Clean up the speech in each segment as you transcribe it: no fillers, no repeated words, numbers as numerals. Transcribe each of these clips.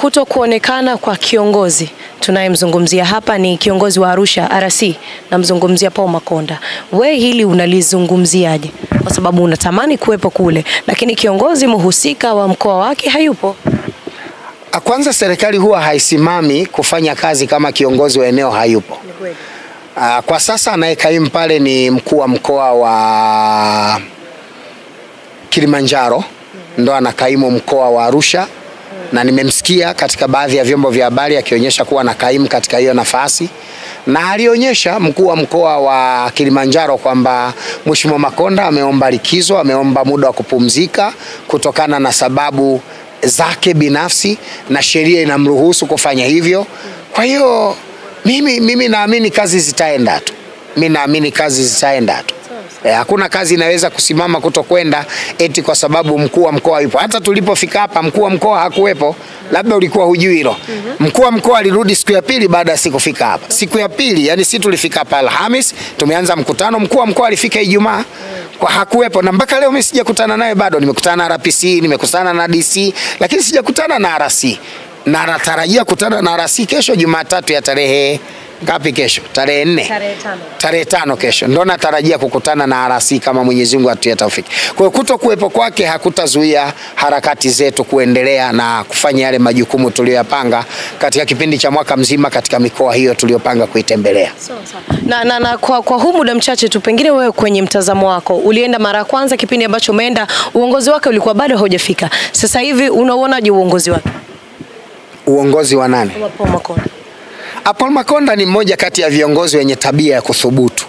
Kuto kuonekana kwa kiongozi tunayemzungumzia hapa ni kiongozi wa Arusha RC, namzungumzia Paul Makonda. Wewe hili unalizungumziaje? Kwa sababu unatamani kuwepo kule, lakini kiongozi mhusika wa mkoa wake hayupo. Kwanza serikali huwa haisimami kufanya kazi kama kiongozi wa eneo hayupo. Kwa sasa anayekaimu pale ni mkuu wa mkoa wa Kilimanjaro, ndo anakaimu mkoa wa Arusha. Na nimemsikia katika baadhi ya vyombo vya habari akionyesha kuwa anakaimu katika hiyo nafasi, na alionyesha mkuu wa mkoa wa Kilimanjaro kwamba Mheshimiwa Makonda ameomba likizo, ameomba muda wa kupumzika kutokana na sababu zake binafsi na sheria inamruhusu kufanya hivyo. Kwa hiyo mimi naamini kazi zitaenda tu. Hakuna kazi inaweza kusimama kutokwenda eti kwa sababu mkuu wa mkoa yupo. Hata tulipofika hapa mkuu wa mkoa hakuwepo. Labda ulikuwa hujui hilo. Mkuu wa mkoa alirudi siku ya pili baada ya siku kufika hapa. Siku ya pili, yani sisi tulifika hapa Alhamis, tumeanza mkutano, mkuu wa mkoa alifika Ijumaa. Kwa hakuwepo, na mpaka leo mimi sijakutana naye bado. Nimekutana na RPC, nimekutana na DC, lakini sijakutana na RC. Na natarajia kutana na RC kesho Jumatatu ya tarehe ngapi kesho? Tarehe 4. Tarehe 5 kesho. Ndio natarajia kukutana na RC kama Mwenyezi Mungu atutie taufiki. Kwa hiyo kutokuwepo kwake hakutazuia harakati zetu kuendelea na kufanya yale majukumu tuliyoyapanga katika kipindi cha mwaka mzima katika mikoa hiyo tuliyopanga kuitembelea. Na kwa huu muda mchache tu, pengine wewe kwenye mtazamo wako, ulienda mara ya kwanza, kipindi ambacho umeenda uongozi wake ulikuwa bado haujafika. Sasa hivi unauonaje uongozi wake? Uongozi wa nani? Paul Makonda. Paul Makonda ni mmoja kati ya viongozi wenye tabia ya kuthubutu.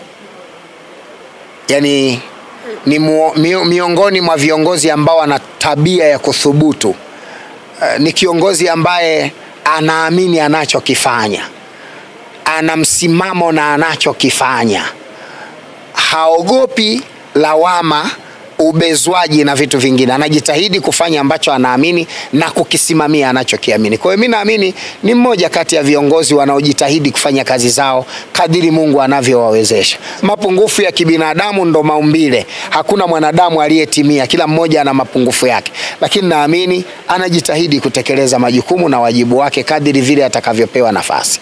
Yani ni miongoni mwa viongozi ambao wana tabia ya kuthubutu. Ni kiongozi ambaye anaamini anachokifanya. Ana msimamo na anachokifanya. Haogopi lawama, ubezwaji na vitu vingine. Anajitahidi kufanya ambacho anaamini na kukisimamia anachokiamini. Kwa hiyo mimi naamini ni mmoja kati ya viongozi wanaojitahidi kufanya kazi zao kadiri Mungu anavyowawezesha. Mapungufu ya kibinadamu ndo maumbile. Hakuna mwanadamu aliyetimia, kila mmoja ana mapungufu yake. Lakini naamini anajitahidi kutekeleza majukumu na wajibu wake kadiri vile atakavyopewa nafasi.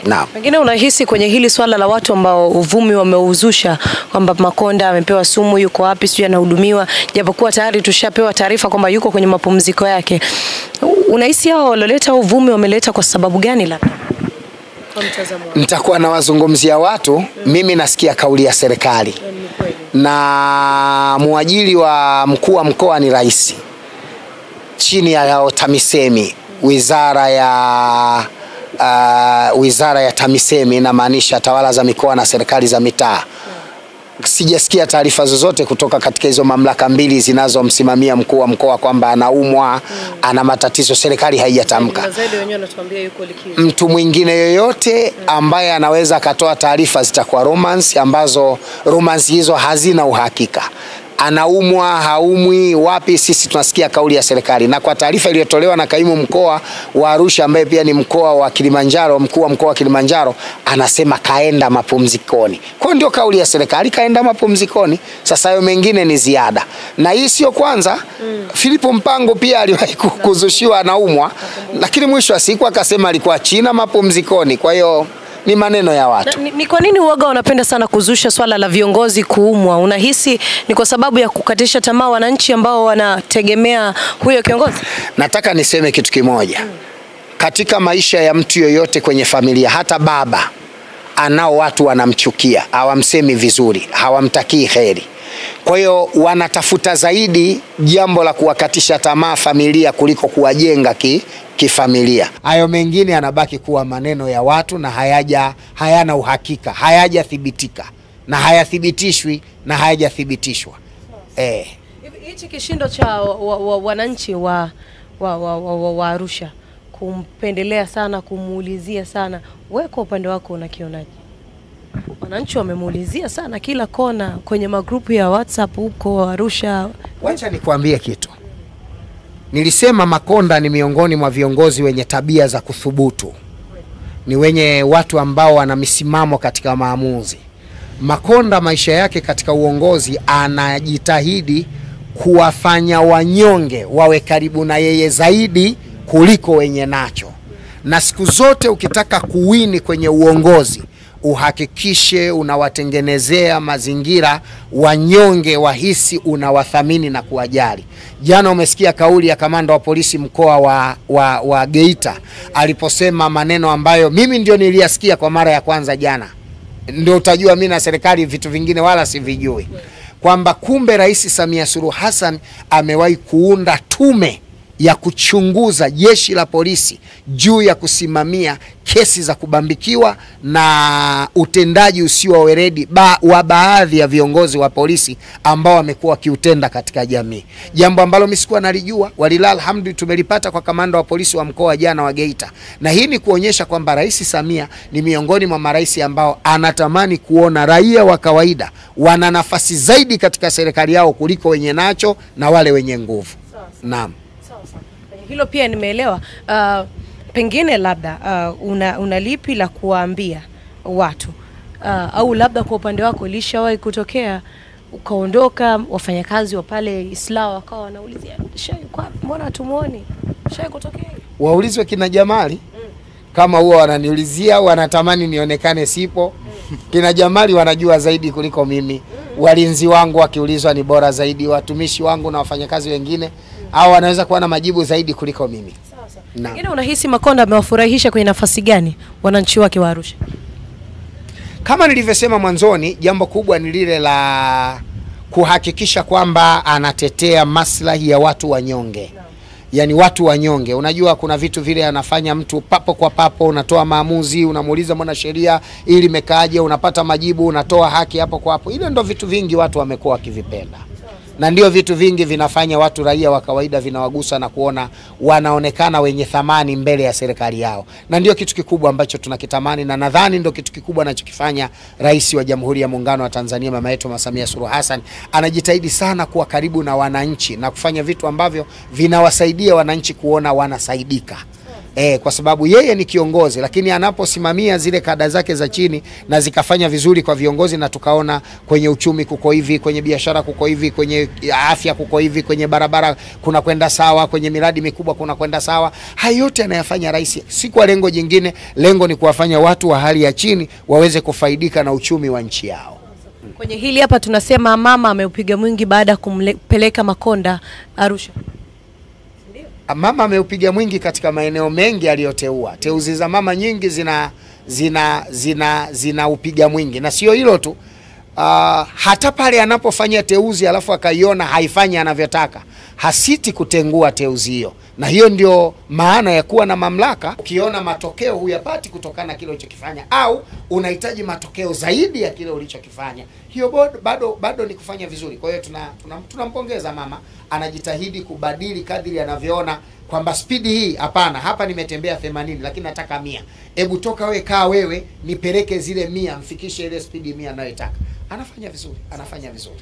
Naam. Pengine unahisi kwenye hili swala la watu ambao uvumi wameuzusha kwamba Makonda amepewa sumu, yuko wapi, sio anahudumiwa, japokuwa tayari tushapewa taarifa kwamba yuko kwenye mapumziko yake. Unahisi hao waloleta uvumi wameleta kwa sababu gani labda? Kwa mtazamo wako. Nitakuwa na wazungumzia watu, mimi nasikia kauli ya serikali. Na muajiri wa mkuu wa mkoa ni rais. Chini ya TAMISEMI, wizara ya TAMISEMI inamaanisha tawala za mikoa na serikali za mitaa. Sijasikia taarifa zozote kutoka katika hizo mamlaka mbili zinazomsimamia mkuu wa mkoa kwamba anaumwa, ana matatizo. Serikali haijatamka. Mtu mwingine yoyote ambaye anaweza akatoa taarifa zitakuwa romance, ambazo romance hizo hazina uhakika. Anaumwa, haumwi, wapi, sisi tunasikia kauli ya serikali. Na kwa taarifa iliyotolewa na kaimu mkoa wa Arusha ambaye pia ni mkoa wa Kilimanjaro, mkuu wa mkoa wa Kilimanjaro anasema kaenda mapumzikoni. Kwa ndio kauli ya serikali, kaenda mapumzikoni. Sasa hayo mengine ni ziada. Na hii sio kwanza. Filipo Mpango pia aliwahi kuzushiwa anaumwa, lakini mwisho wa siku akasema alikuwa China mapumzikoni. Kwa hiyo ni maneno ya watu. Ni kwa nini uoga wanapenda sana kuzusha swala la viongozi kuumwa? Unahisi ni kwa sababu ya kukatisha tamaa wananchi ambao wanategemea huyo kiongozi? Nataka niseme kitu kimoja. Katika maisha ya mtu yoyote kwenye familia, hata baba anao watu wanamchukia, hawamsemi vizuri, hawamtakii heri. Kwa hiyo wanatafuta zaidi jambo la kuwakatisha tamaa familia kuliko kuwajenga kifamilia. Hayo mengine yanabaki kuwa maneno ya watu na hayana uhakika, hayajathibitika na hayathibitishwi na hayajathibitishwa. Hichi kishindo cha wananchi wa Arusha kumpendelea sana, kumuulizia sana, wewe kwa upande wako unakionaje? Wananchi wamemuulizia sana kila kona kwenye magrupu ya WhatsApp huko Arusha. Wacha nikwambie kitu. Nilisema Makonda ni miongoni mwa viongozi wenye tabia za kuthubutu. Ni wenye watu ambao wana misimamo katika maamuzi. Makonda maisha yake katika uongozi anajitahidi kuwafanya wanyonge wawe karibu na yeye zaidi kuliko wenye nacho. Na siku zote ukitaka kuwini kwenye uongozi, uhakikishe unawatengenezea mazingira wanyonge wahisi unawathamini na kuwajali. Jana umesikia kauli ya kamanda wa polisi mkoa wa Geita aliposema maneno ambayo mimi ndio niliyasikia kwa mara ya kwanza jana. Ndio utajua mimi na serikali vitu vingine wala sivijui, kwamba kumbe Rais Samia Suluhu Hassan amewahi kuunda tume ya kuchunguza jeshi la polisi juu ya kusimamia kesi za kubambikiwa na utendaji usio wa weledi wa baadhi ya viongozi wa polisi ambao wamekuwa wakiutenda katika jamii. Jambo ambalo mimi sikuwa nalijua, walilal alhamdu tumelipata kwa kamanda wa polisi wa mkoa jana wa Geita. Na hii ni kuonyesha kwamba Rais Samia ni miongoni mwa marais ambao anatamani kuona raia wa kawaida wana nafasi zaidi katika serikali yao kuliko wenye nacho na wale wenye nguvu. Naam. Hilo pia nimeelewa. Pengine labda una lipi la kuwaambia watu au labda kwa upande wako ilishawahi kutokea ukaondoka wafanyakazi wa pale Islawa wakawa wanaulizia mbona tumuoni? Shawahi kutokea? Waulizwe kina Jamali. Kama huwa wananiulizia wanatamani nionekane sipo. Kina Jamali wanajua zaidi kuliko mimi. Walinzi wangu wakiulizwa ni bora zaidi, watumishi wangu na wafanyakazi wengine au wanaweza kuwa na majibu zaidi kuliko mimi. Sawa. Ngine unahisi Makonda amewafurahisha kwenye nafasi gani wananchi wake wa Arusha? Kama nilivyosema mwanzoni, jambo kubwa ni lile la kuhakikisha kwamba anatetea maslahi ya watu wanyonge. Yani watu wanyonge. Unajua kuna vitu vile anafanya mtu papo kwa papo, unatoa maamuzi, unamuuliza mwanasheria ili mekaaje, unapata majibu, unatoa haki hapo kwa hapo. Ile ndio vitu vingi watu wamekuwa wakivipenda. Na ndio vitu vingi vinafanya watu raia wa kawaida vinawagusa na kuona wanaonekana wenye thamani mbele ya serikali yao. Na ndio kitu kikubwa ambacho tunakitamani, na nadhani ndio kitu kikubwa anachokifanya Rais wa Jamhuri ya Muungano wa Tanzania mama yetu Samia Suluhu Hassan. Anajitahidi sana kuwa karibu na wananchi na kufanya vitu ambavyo vinawasaidia wananchi kuona wanasaidika. Kwa sababu yeye ni kiongozi, lakini anaposimamia zile kada zake za chini na zikafanya vizuri kwa viongozi, na tukaona kwenye uchumi kuko hivi, kwenye biashara kuko hivi, kwenye afya kuko hivi, kwenye barabara kuna kwenda sawa, kwenye miradi mikubwa kuna kwenda sawa. Hayo yote anayafanya rais si kwa lengo jingine, lengo ni kuwafanya watu wa hali ya chini waweze kufaidika na uchumi wa nchi yao. Kwenye hili hapa tunasema mama ameupiga mwingi baada ya kumpeleka Makonda Arusha. Mama ameupiga mwingi katika maeneo mengi aliyoteua. Teuzi za mama nyingi zina upiga mwingi. Na sio hilo tu. Hata pale anapofanya teuzi alafu akaiona haifanyi anavyotaka, hasiti kutengua teuzi hiyo. Na hiyo ndio maana ya kuwa na mamlaka. Ukiona matokeo huyapati kutokana na kile ulichokifanya, au unahitaji matokeo zaidi ya kile ulichokifanya, hiyo bado ni kufanya vizuri. Kwa hiyo tunampongeza mama, anajitahidi kubadili kadiri anavyoona kwamba spidi hii hapana, hapa nimetembea 80 lakini nataka 100. Hebu toka wewe, kaa wewe, nipeleke zile 100, mfikishe ile spidi 100 anayotaka. Anafanya vizuri.